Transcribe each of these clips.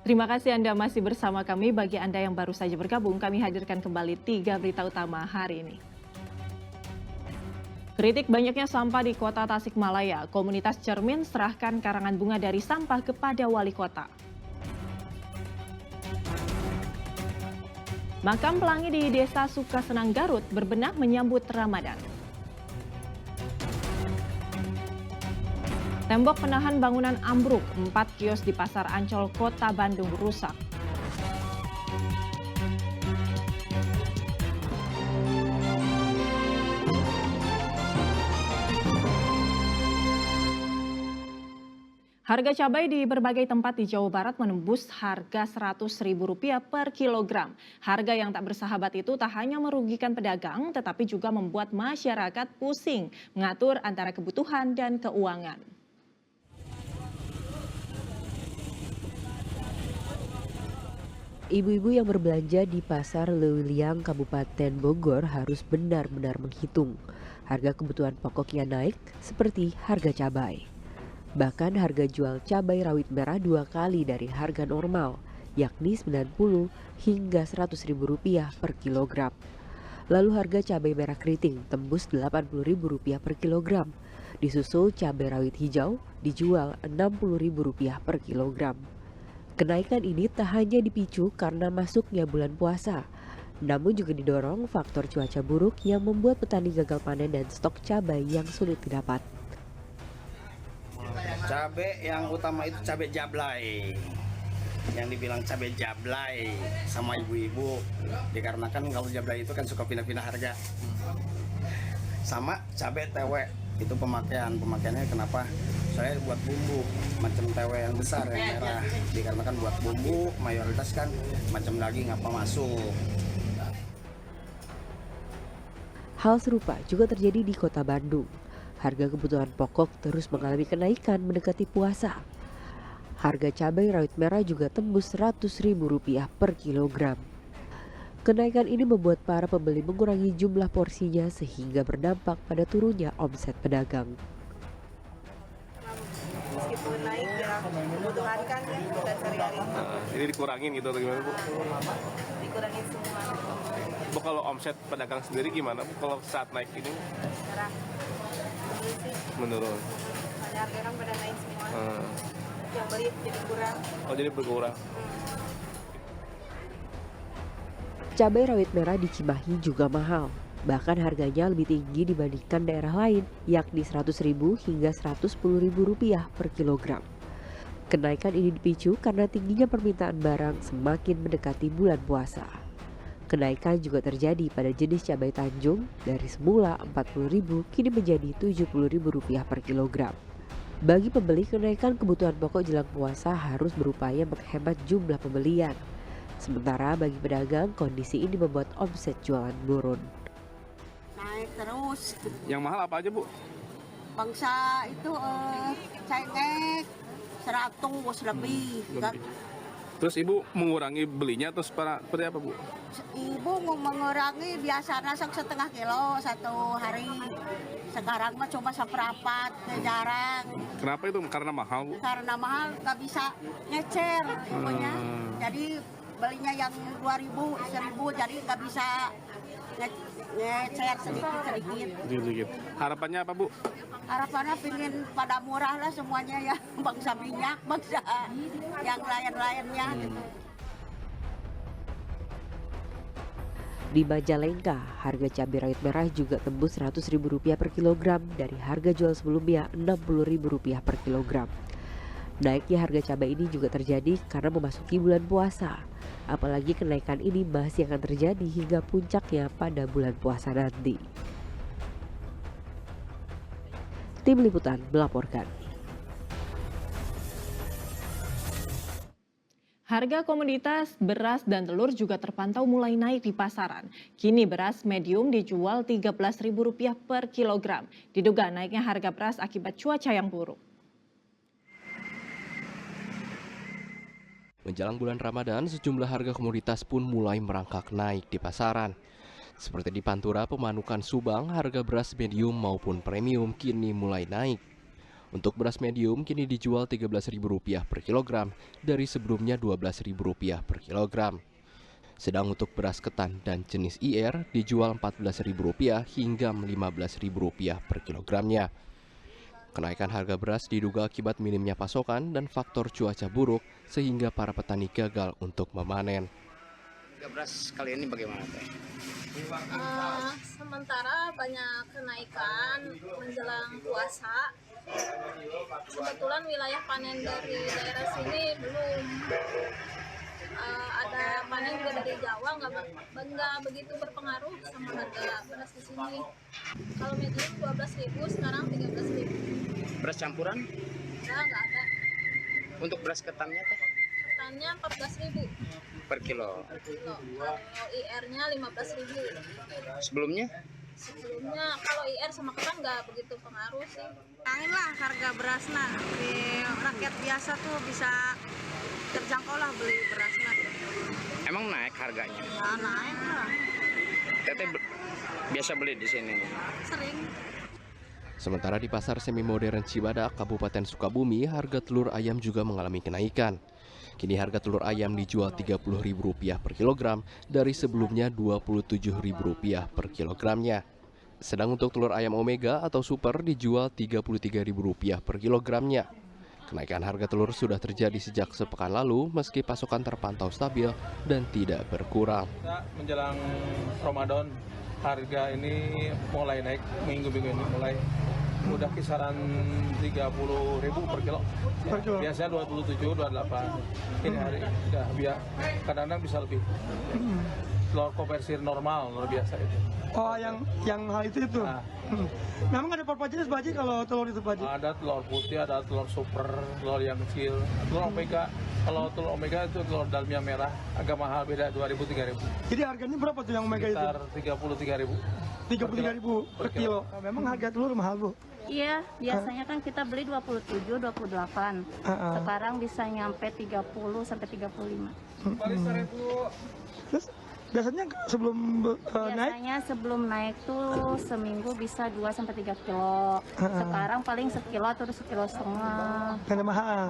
Terima kasih Anda masih bersama kami. Bagi Anda yang baru saja bergabung, kami hadirkan kembali 3 berita utama hari ini. Kritik banyaknya sampah di kota Tasikmalaya. Komunitas Cermin serahkan karangan bunga dari sampah kepada wali kota. Makam pelangi di Desa Sukasenang Garut berbenah menyambut Ramadan. Tembok penahan bangunan ambruk, 4 kios di Pasar Ancol, Kota Bandung rusak. Harga cabai di berbagai tempat di Jawa Barat menembus harga Rp100.000 per kilogram. Harga yang tak bersahabat itu tak hanya merugikan pedagang, tetapi juga membuat masyarakat pusing mengatur antara kebutuhan dan keuangan. Ibu-ibu yang berbelanja di Pasar Leuiliang, Kabupaten Bogor harus benar-benar menghitung harga kebutuhan pokok yang naik seperti harga cabai. Bahkan harga jual cabai rawit merah 2 kali dari harga normal, yakni Rp90 hingga Rp100.000 per kilogram. Lalu harga cabai merah keriting tembus Rp80.000 per kilogram. Disusul cabai rawit hijau dijual Rp60.000 per kilogram. Kenaikan ini tak hanya dipicu karena masuknya bulan puasa, namun juga didorong faktor cuaca buruk yang membuat petani gagal panen dan stok cabai yang sulit didapat. Cabai yang utama itu cabai jablay, yang dibilang cabai jablay sama ibu-ibu, dikarenakan kalau jablay itu kan suka pindah-pindah harga. Sama cabai tewek, itu pemakaiannya kenapa? Saya buat bumbu macam tewek yang besar yang merah, dikarenakan buat bumbu mayoritas kan macam daging apa masuk. Hal serupa juga terjadi di Kota Bandung. Harga kebutuhan pokok terus mengalami kenaikan mendekati puasa. Harga cabai rawit merah juga tembus Rp100.000 per kilogram. Kenaikan ini membuat para pembeli mengurangi jumlah porsinya sehingga berdampak pada turunnya omset pedagang. Meskipun naik ya kebutuhan kan bukan sehari-hari. Ini dikurangin gitu atau gimana Bu? Dikurangin semua. Bu, kalau omset pedagang sendiri gimana Bu kalau saat naik ini? Merah. Menurun. Pada harga kan pada naik semua. Yang beli jadi kurang. Oh, jadi berkurang. Cabai rawit merah di Cimahi juga mahal. Bahkan harganya lebih tinggi dibandingkan daerah lain, yakni Rp100.000 hingga Rp110.000 per kilogram. Kenaikan ini dipicu karena tingginya permintaan barang semakin mendekati bulan puasa. Kenaikan juga terjadi pada jenis cabai Tanjung dari semula Rp40.000 kini menjadi Rp70.000 per kilogram. Bagi pembeli, kenaikan kebutuhan pokok jelang puasa harus berupaya menghemat jumlah pembelian. Sementara bagi pedagang, kondisi ini membuat omset jualan menurun. Naik terus. Yang mahal apa aja Bu? Bangsa itu cengkeh 100 lebih. Terus Ibu mengurangi belinya atau seperti apa Bu? Ibu mau mengurangi biasa nasak 1/2 kilo satu hari. Sekarang mah cuma seperempat, jarang. Kenapa itu? Karena mahal Bu? Karena mahal nggak bisa ngecer pokoknya. Jadi belinya yang 2.000, 1.000 jadi nggak bisa ngecer sedikit. Harapannya apa Bu? Harapannya pingin pada murah lah semuanya ya, bangsa minyak, bangsa yang lain-lainnya. Di Majalengka, harga cabai rawit merah juga tembus Rp100.000 per kilogram dari harga jual sebelumnya Rp60.000 per kilogram. Naiknya harga cabai ini juga terjadi karena memasuki bulan puasa. Apalagi kenaikan ini masih akan terjadi hingga puncaknya pada bulan puasa nanti. Tim Liputan melaporkan. Harga komoditas beras dan telur juga terpantau mulai naik di pasaran. Kini beras medium dijual Rp13.000 per kilogram. Diduga naiknya harga beras akibat cuaca yang buruk. Menjelang bulan Ramadan, sejumlah harga komoditas pun mulai merangkak naik di pasaran. Seperti di Pantura, Pemanukan, Subang, harga beras medium maupun premium kini mulai naik. Untuk beras medium kini dijual Rp13.000 per kilogram dari sebelumnya Rp12.000 per kilogram. Sedang untuk beras ketan dan jenis IR dijual Rp14.000 hingga Rp15.000 per kilogramnya. Kenaikan harga beras diduga akibat minimnya pasokan dan faktor cuaca buruk sehingga para petani gagal untuk memanen. Harga beras kali ini bagaimana Teh? Sementara banyak kenaikan menjelang puasa. Kebetulan wilayah panen dari daerah sini belum ada panen juga dari Jawa, nggak begitu berpengaruh sama harga beras di sini. Kalau medium 12.000, sekarang 13.000. Beras campuran? Nggak ada. Untuk beras ketannya Teh? Ketannya 14.000 Per kilo. per kilo. Kalau IR-nya 15.000. Sebelumnya? Sebelumnya kalau IR sama ketan nggak begitu pengaruh sih. Naik lah harga berasnya. Di rakyat biasa tuh bisa terjangkau lah beli berasnya. Emang naik harganya? Ya, naik lah. Teteh biasa beli di sini? Sering. Sementara di pasar semi modern Cibadak, Kabupaten Sukabumi, harga telur ayam juga mengalami kenaikan. Kini harga telur ayam dijual Rp30.000 per kilogram dari sebelumnya Rp27.000 per kilogramnya. Sedang untuk telur ayam Omega atau Super dijual Rp33.000 per kilogramnya. Kenaikan harga telur sudah terjadi sejak sepekan lalu meski pasokan terpantau stabil dan tidak berkurang. Menjelang Ramadan, harga ini mulai naik, minggu-minggu ini mulai udah kisaran Rp30.000 per kilo. Biasanya 27, 28. Ini hari udah biar kadang-kadang bisa lebih. Telur konversi normal, luar biasa itu. Oh, yang hal itu. Nah, Memang ada berapa jenis Pak Haji kalau telur itu Pak Haji? ada telur putih, ada telur super, telur yang kecil, telur omega. Kalau telur omega itu telur dalamnya merah, agak mahal, beda 2.000 3.000. Jadi harganya berapa tuh yang omega itu? Sekitar 33.000. 33.000 per kilo. Memang harga telur mahal Bu. Iya, biasanya kan kita beli 27, 28. Sekarang bisa nyampe 30 sampai 35. Terus biasanya sebelum naik? Biasanya sebelum naik tuh seminggu bisa 2 sampai 3 kilo. Sekarang paling sekilo atau 1,5 kilo. Karena mahal.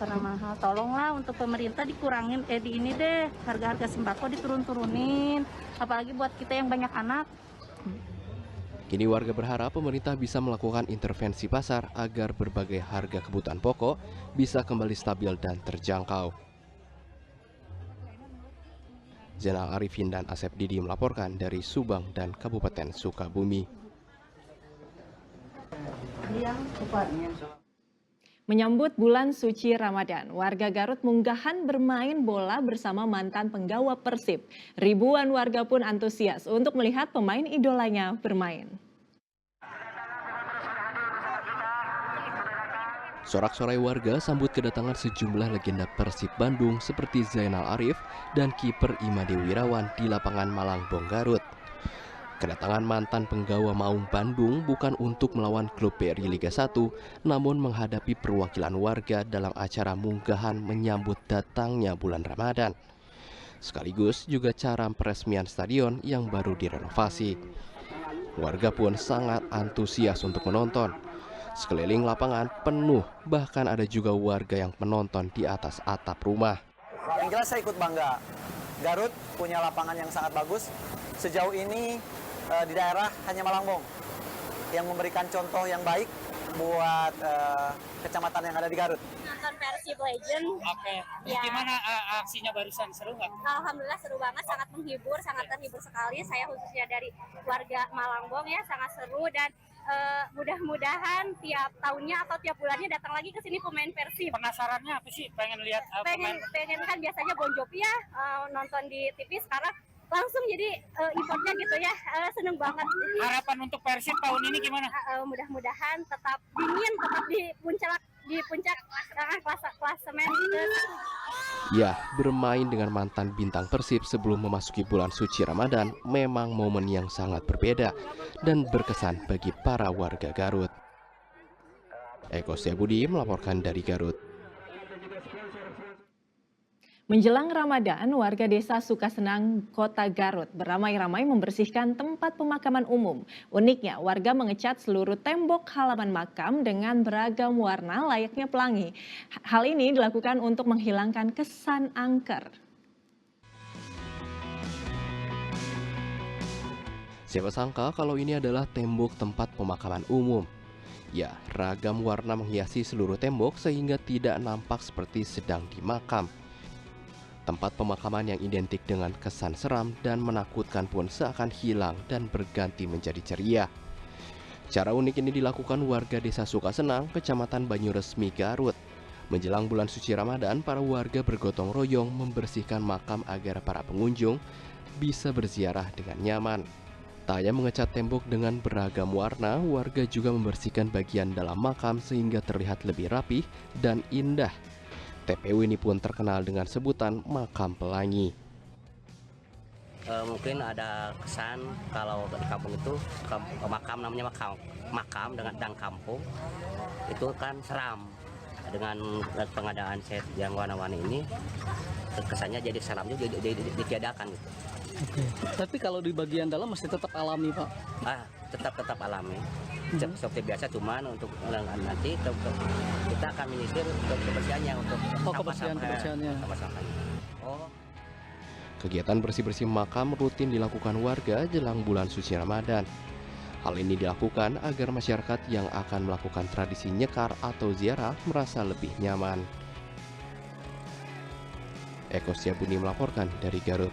Karena mahal. Tolonglah untuk pemerintah dikurangin di ini deh, harga-harga sembako diturun-turunin. Apalagi buat kita yang banyak anak. Kini warga berharap pemerintah bisa melakukan intervensi pasar agar berbagai harga kebutuhan pokok bisa kembali stabil dan terjangkau. Zainal Arifin dan Asep Didi melaporkan dari Subang dan Kabupaten Sukabumi. Menyambut bulan suci Ramadan, warga Garut munggahan bermain bola bersama mantan penggawa Persib. Ribuan warga pun antusias untuk melihat pemain idolanya bermain. Sorak-sorai warga sambut kedatangan sejumlah legenda Persib Bandung seperti Zainal Arif dan kiper Imade Wirawan di lapangan Malangbong Garut. Kedatangan mantan penggawa Maung Bandung bukan untuk melawan klub BRI Liga 1, namun menghadapi perwakilan warga dalam acara munggahan menyambut datangnya bulan Ramadan. Sekaligus juga cara peresmian stadion yang baru direnovasi. Warga pun sangat antusias untuk menonton. Sekeliling lapangan penuh, bahkan ada juga warga yang menonton di atas atap rumah. Yang jelas saya ikut bangga. Garut punya lapangan yang sangat bagus. Sejauh ini di daerah hanya Malangbong yang memberikan contoh yang baik buat kecamatan yang ada di Garut. Nonton Persib Legend. Oke. Ya. Gimana aksinya barusan? Seru nggak? Alhamdulillah seru banget, sangat menghibur, sangat terhibur sekali. Saya khususnya dari warga Malangbong ya, sangat seru dan mudah-mudahan tiap tahunnya atau tiap bulannya datang lagi ke sini pemain Persib. Penasarannya apa sih? Pengen lihat pengen kan biasanya Bon Jovi ya nonton di TV, sekarang langsung jadi importnya gitu ya, seneng banget. Harapan untuk Persib tahun ini gimana? Mudah-mudahan tetap dingin, tetap di puncak klasemen gitu. Ya, bermain dengan mantan bintang Persib sebelum memasuki bulan suci Ramadan memang momen yang sangat berbeda dan berkesan bagi para warga Garut. Eko Setiabudi melaporkan dari Garut. Menjelang Ramadan, warga desa Sukasenang, Kota Garut beramai-ramai membersihkan tempat pemakaman umum. Uniknya, warga mengecat seluruh tembok halaman makam dengan beragam warna layaknya pelangi. Hal ini dilakukan untuk menghilangkan kesan angker. Siapa sangka kalau ini adalah tembok tempat pemakaman umum. Ya, ragam warna menghiasi seluruh tembok sehingga tidak nampak seperti sedang di makam. Tempat pemakaman yang identik dengan kesan seram dan menakutkan pun seakan hilang dan berganti menjadi ceria. Cara unik ini dilakukan warga desa Sukasenang, Kecamatan Banyuresmi, Garut. Menjelang bulan suci Ramadan, para warga bergotong royong membersihkan makam agar para pengunjung bisa berziarah dengan nyaman. Tak hanya mengecat tembok dengan beragam warna, warga juga membersihkan bagian dalam makam sehingga terlihat lebih rapih dan indah. TPU ini pun terkenal dengan sebutan makam pelangi. Mungkin ada kesan kalau di kampung itu makam namanya makam dengan kampung itu kan seram. Dengan pengadaan set yang warna-warni ini kesannya jadi seram juga ditiadakan gitu. Oke. Tapi kalau di bagian dalam masih tetap alami, Pak? Tetap alami. Seperti biasa, cuman untuk nanti kita akan menyisir kebersihannya untuk kebersihannya. Kegiatan bersih-bersih makam rutin dilakukan warga jelang bulan suci Ramadan. Hal ini dilakukan agar masyarakat yang akan melakukan tradisi nyekar atau ziarah merasa lebih nyaman. Eko Syabuni melaporkan dari Garut.